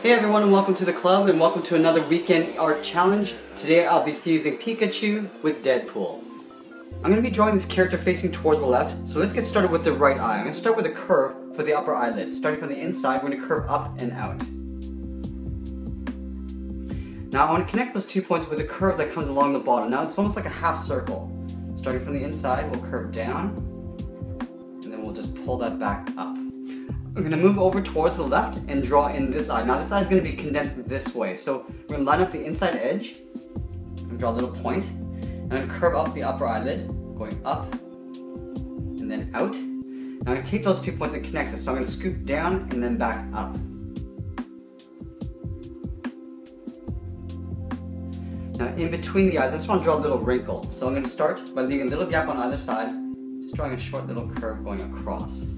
Hey everyone, and welcome to the club and welcome to another weekend art challenge. Today I'll be fusing Pikachu with Deadpool. I'm going to be drawing this character facing towards the left, so let's get started with the right eye. I'm going to start with a curve for the upper eyelid. Starting from the inside, we're going to curve up and out. Now I want to connect those 2 points with a curve that comes along the bottom. Now it's almost like a half circle. Starting from the inside, we'll curve down, and then we'll just pull that back up. I'm going to move over towards the left and draw in this eye. Now this eye is going to be condensed this way. So we're going to line up the inside edge and draw a little point. And I'm going to curve up the upper eyelid, going up and then out. Now I'm going to take those 2 points and connect this. So I'm going to scoop down and then back up. Now in between the eyes, I just want to draw a little wrinkle. So I'm going to start by leaving a little gap on either side, just drawing a short little curve going across.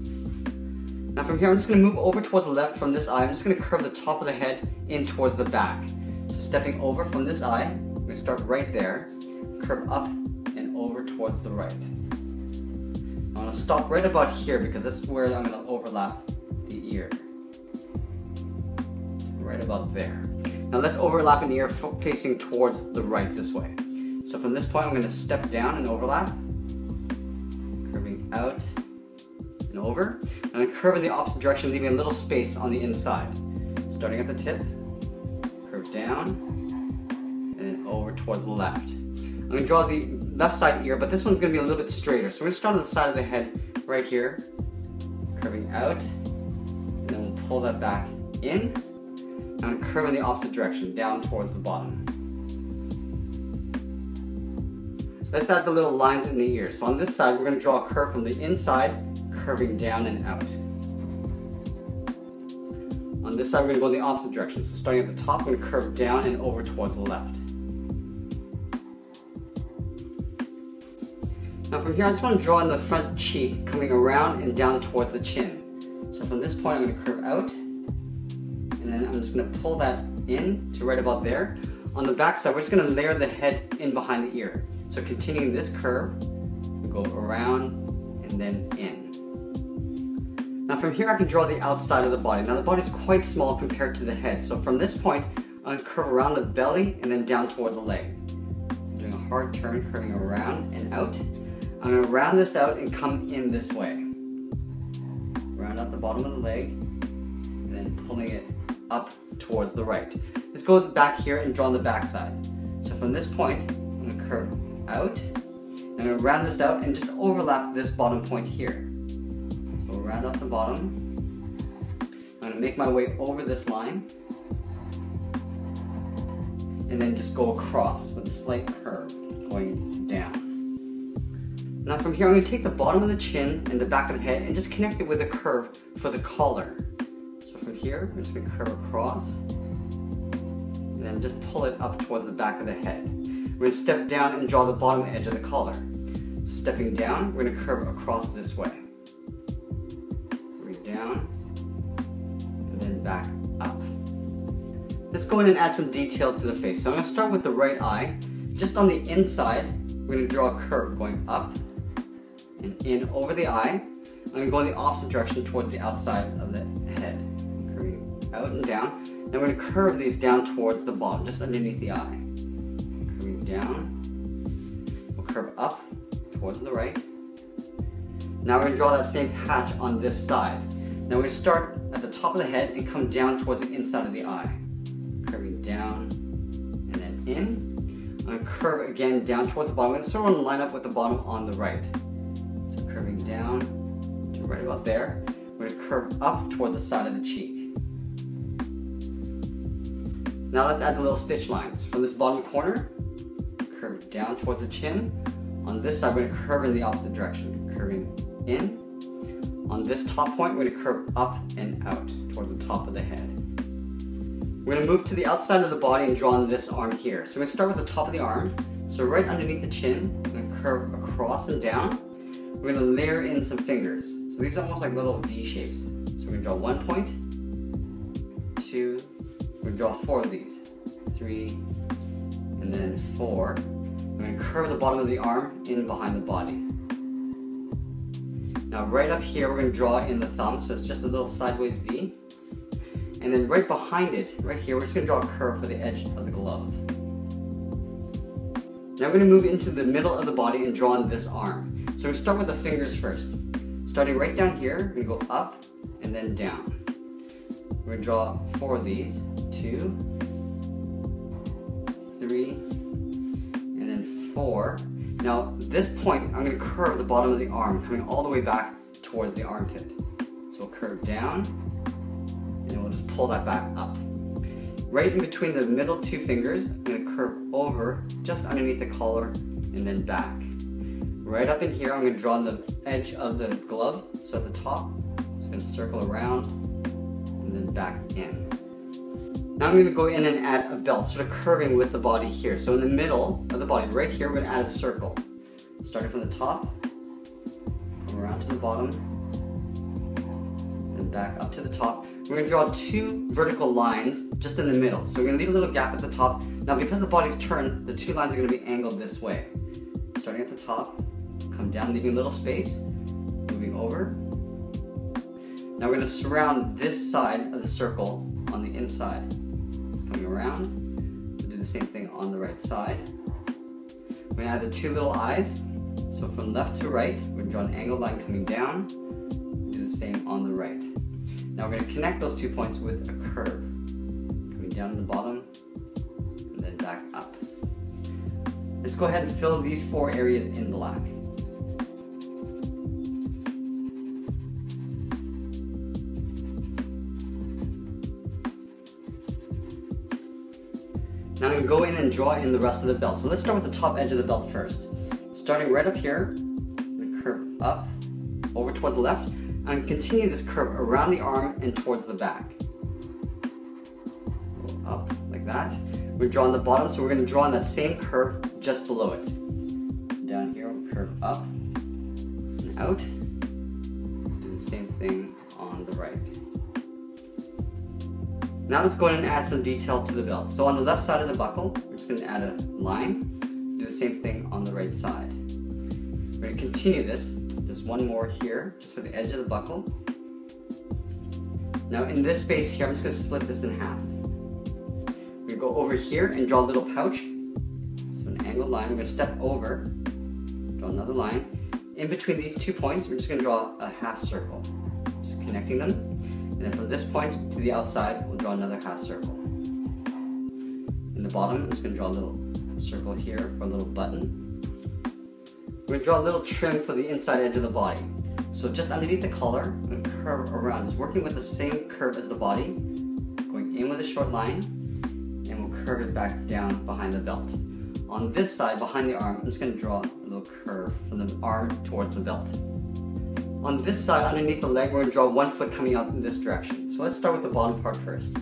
Now from here, I'm just going to move over towards the left from this eye. I'm just going to curve the top of the head in towards the back. So stepping over from this eye, I'm going to start right there, curve up and over towards the right. I'm going to stop right about here because that's where I'm going to overlap the ear. Right about there. Now let's overlap an ear facing towards the right this way. So from this point, I'm going to step down and overlap, curving out and over. I'm going to curve in the opposite direction, leaving a little space on the inside. Starting at the tip, curve down, and then over towards the left. I'm going to draw the left side ear, but this one's going to be a little bit straighter. So we're going to start on the side of the head right here, curving out, and then we'll pull that back in. I'm going to curve in the opposite direction, down towards the bottom. Let's add the little lines in the ear. So on this side, we're going to draw a curve from the inside, curving down and out. On this side, we're going to go in the opposite direction. So starting at the top, we're going to curve down and over towards the left. Now from here, I just want to draw in the front cheek, coming around and down towards the chin. So from this point, I'm going to curve out, and then I'm just going to pull that in to right about there. On the back side, we're just going to layer the head in behind the ear. So continuing this curve, we go around and then in. Now from here I can draw the outside of the body. Now the body is quite small compared to the head. So from this point, I'm going to curve around the belly and then down towards the leg. I'm doing a hard turn, curving around and out. I'm going to round this out and come in this way. Round out the bottom of the leg and then pulling it up towards the right. Let's go back here and draw on the back side. So from this point, I'm going to curve out. I'm going to round this out and just overlap this bottom point here. So we'll round out the bottom. I'm going to make my way over this line and then just go across with a slight curve going down. Now from here, I'm going to take the bottom of the chin and the back of the head and just connect it with a curve for the collar. So from here, we're just going to curve across and then just pull it up towards the back of the head. We're going to step down and draw the bottom edge of the collar. Stepping down, we're going to curve across this way. Curving down, and then back up. Let's go in and add some detail to the face. So I'm going to start with the right eye. Just on the inside, we're going to draw a curve going up and in over the eye. I'm going to go in the opposite direction towards the outside of the head. Curving out and down. Then we're going to curve these down towards the bottom, just underneath the eye. Curving down. We'll curve up towards the right. Now we're going to draw that same patch on this side. Now we're going to start at the top of the head and come down towards the inside of the eye. Curving down and then in. I'm going to curve again down towards the bottom. I'm going to sort of line up with the bottom on the right. So curving down to right about there. We're going to curve up towards the side of the cheek. Now let's add the little stitch lines. From this bottom corner, curve down towards the chin. On this side, we're going to curve in the opposite direction, curving in. On this top point, we're going to curve up and out towards the top of the head. We're going to move to the outside of the body and draw on this arm here. So we're going to start with the top of the arm. So right underneath the chin, we're going to curve across and down. We're going to layer in some fingers. So these are almost like little V shapes. So we're going to draw 1 point, 2, we're going to draw 4 of these, 3, and then 4. We're going to curve the bottom of the arm in behind the body. Now right up here, we're going to draw in the thumb, so it's just a little sideways V. And then right behind it, right here, we're just gonna draw a curve for the edge of the glove. Now we're gonna move into the middle of the body and draw on this arm. So we start with the fingers first. Starting right down here, we're gonna go up and then down. We're gonna draw 4 of these, 2, 3, and then 4. Now this point, I'm gonna curve the bottom of the arm, coming all the way back towards the armpit. So we'll curve down, and then we'll just pull that back up. Right in between the middle 2 fingers, I'm going to curve over just underneath the collar and then back. Right up in here, I'm going to draw the edge of the glove. So at the top, it's going to circle around and then back in. Now I'm going to go in and add a belt, sort of curving with the body here. So in the middle of the body, right here, we're going to add a circle. Starting from the top, come around to the bottom, and back up to the top. We're going to draw 2 vertical lines just in the middle. So we're going to leave a little gap at the top. Now because the body's turned, the 2 lines are going to be angled this way. Starting at the top, come down, leaving a little space, moving over. Now we're going to surround this side of the circle on the inside. Just coming around. We'll do the same thing on the right side. We're going to add the 2 little eyes. So from left to right, we're going to draw an angled line coming down. Do the same on the right. Now we're going to connect those 2 points with a curve, coming down to the bottom and then back up. Let's go ahead and fill these 4 areas in black. Now I'm going to go in and draw in the rest of the belt. So let's start with the top edge of the belt first. Starting right up here, I'm going to curve up, over towards the left, and continue this curve around the arm and towards the back. Go up like that. We're drawing the bottom, so we're going to draw on that same curve just below it. So down here, we'll curve up and out. Do the same thing on the right. Now let's go in and add some detail to the belt. So on the left side of the buckle, we're just going to add a line. Do the same thing on the right side. We're going to continue this. Just one more here, just for the edge of the buckle. Now in this space here, I'm just going to split this in half. We're going to go over here and draw a little pouch. So an angled line, we're going to step over, draw another line. In between these 2 points, we're just going to draw a half circle. Just connecting them. And then from this point to the outside, we'll draw another half circle. In the bottom, I'm just going to draw a little circle here for a little button. We're going to draw a little trim for the inside edge of the body. So just underneath the collar, I'm going to curve around, just working with the same curve as the body, going in with a short line, and we'll curve it back down behind the belt. On this side, behind the arm, I'm just going to draw a little curve from the arm towards the belt. On this side, underneath the leg, we're going to draw 1 foot coming out in this direction. So let's start with the bottom part first.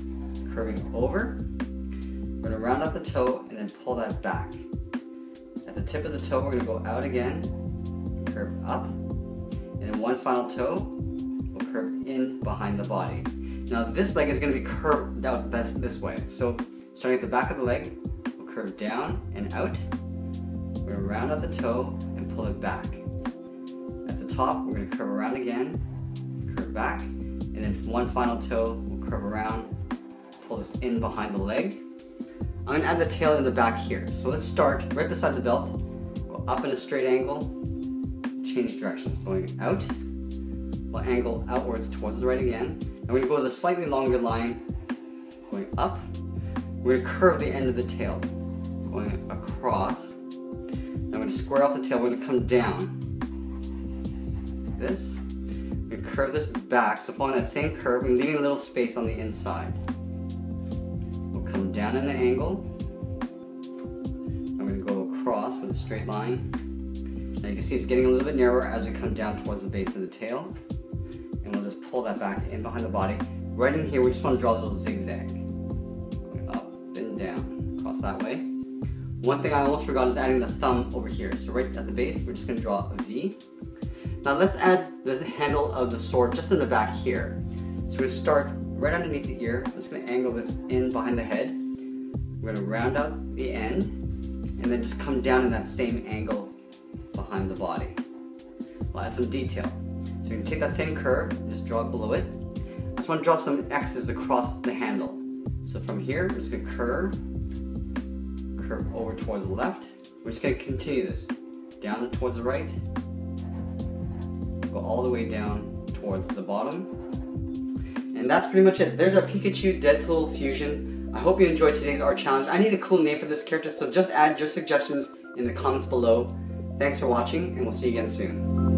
Curving over, we're going to round out the toe and then pull that back. At the tip of the toe, we're going to go out again, curve up, and then 1 final toe, we'll curve in behind the body. Now this leg is going to be curved out this way. So starting at the back of the leg, we'll curve down and out. We're going to round out the toe and pull it back. At the top, we're going to curve around again, curve back, and then 1 final toe, we'll curve around, pull this in behind the leg. I'm going to add the tail in the back here. So let's start right beside the belt, go up in a straight angle, change directions, going out, we'll angle outwards towards the right again. And we're going to go with a slightly longer line, going up. We're going to curve the end of the tail, going across. Now we're going to square off the tail, we're going to come down, like this. We're going to curve this back, so following that same curve, we're leaving a little space on the inside. Come down in an angle. I'm going to go across with a straight line. Now you can see it's getting a little bit narrower as we come down towards the base of the tail. And we'll just pull that back in behind the body. Right in here, we just want to draw a little zigzag. Going up and down, across that way. One thing I almost forgot is adding the thumb over here. So right at the base, we're just going to draw a V. Now let's add the handle of the sword just in the back here. So we're going to start right underneath the ear. I'm just going to angle this in behind the head. We're going to round out the end and then just come down in that same angle behind the body. We'll add some detail. So you can take that same curve and just draw it below it. just want to draw some X's across the handle. So from here, I'm just going to curve over towards the left. We're just going to continue this. Down towards the right. Go all the way down towards the bottom. And that's pretty much it. There's our Pikachu Deadpool fusion. I hope you enjoyed today's art challenge. I need a cool name for this character, so just add your suggestions in the comments below. Thanks for watching, and we'll see you again soon.